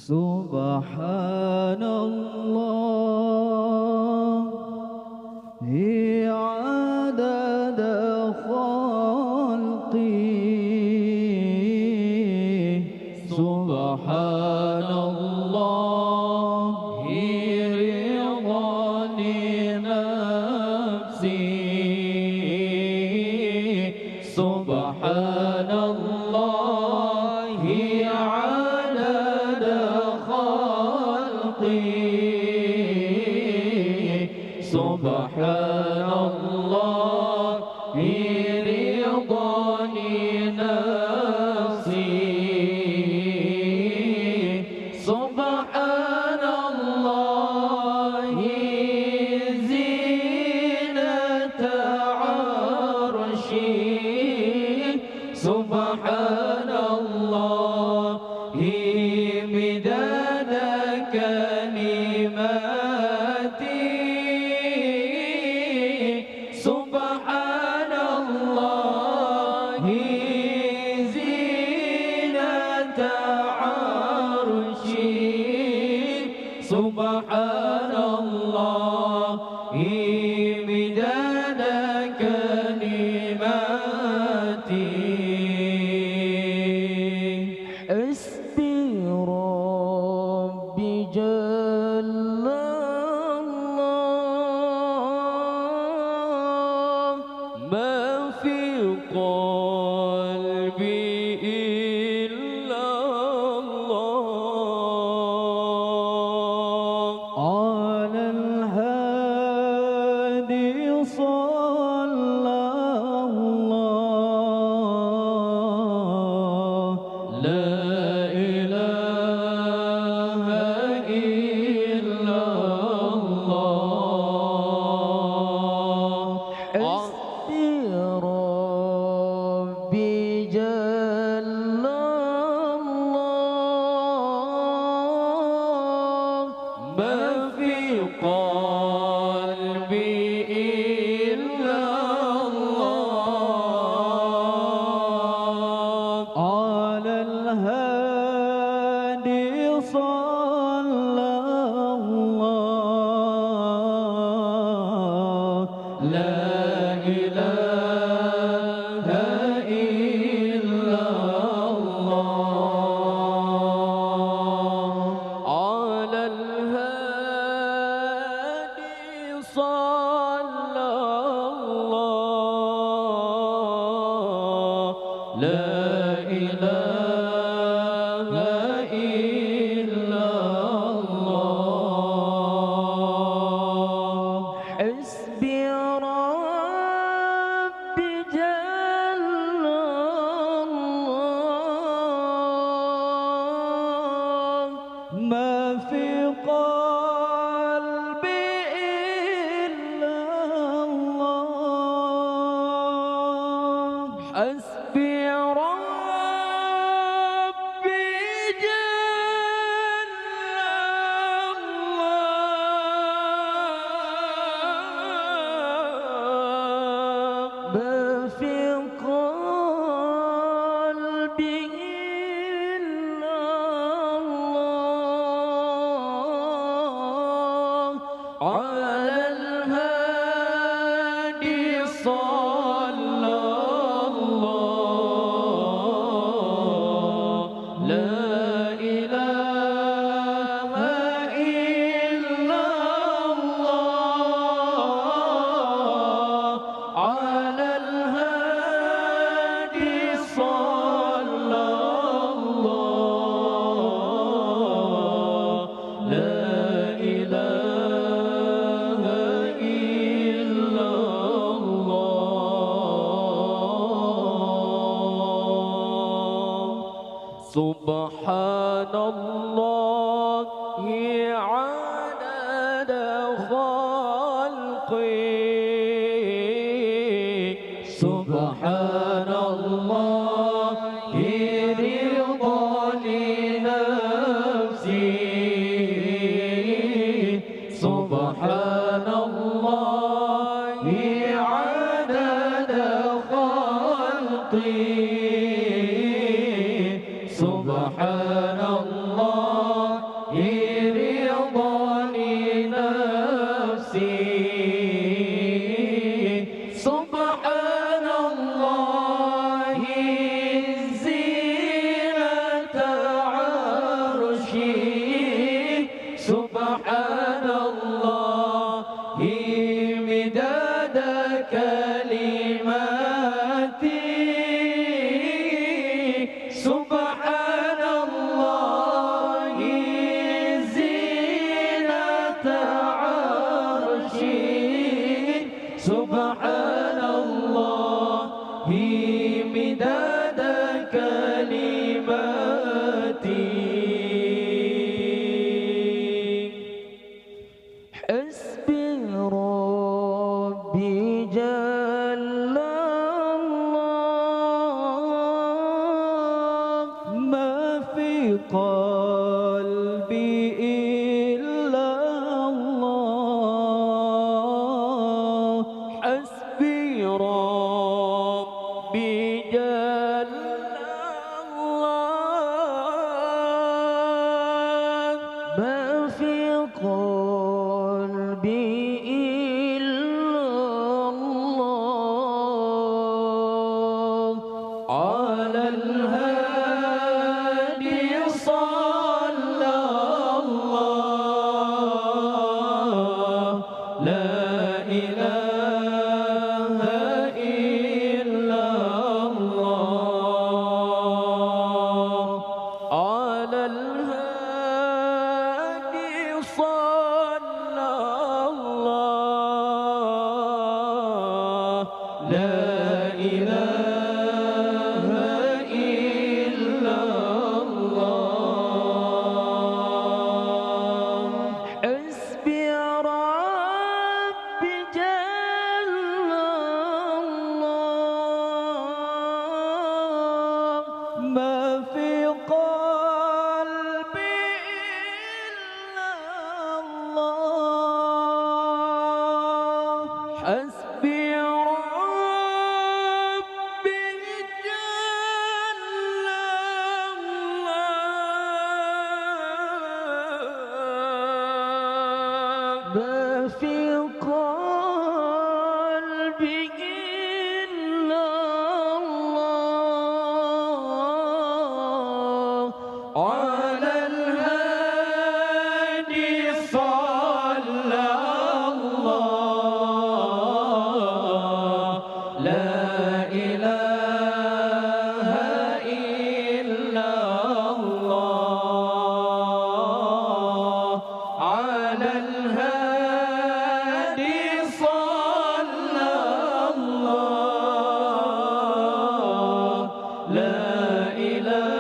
Subhanallah adada khalqi Subhanallah ridha li nafsi Subhanallah adada khalqi Subhanallah ridha li nafsi Subhanallah zinata arshi Subhanallah midada kalimati Subhanallah zinata arshi Subhanallah midada kalimati Hasbi Rabbi Jalla ما في قلبي إلا الله على الهادي صلى الله لا إله إلا الله ربي جل الله ما في قلبي إلا الله على الهادي صلى الله لا إله إلا الله على الهادي صلى الله لا إله إلا الله حسبي ربي جل الله ما في قلبي إلا الله حسبي ربي جل الله ما في قلبي إلا الله على الهادي صلى الله لا إله إلا الله على الهادي صلى الله لا إله إلا الله سبحان الله عدد خلقي سبحان الله رضا لنفسي سبحان الله عدد خلقي سبحان الله قلبي إلا الله حسبي ربي جل الله ما في قلبي إلا الله على الهادي صلى الله لا إله إلا الله على الهادي صلى الله لا إله إلا الله حسبي ربي جل الله ما في قلبي إلا الله حسبي ربي جل الله ما في قلبي إلا الله على الهادي صلى الله لا إله إلا الله على الهادي صلى الله لا إله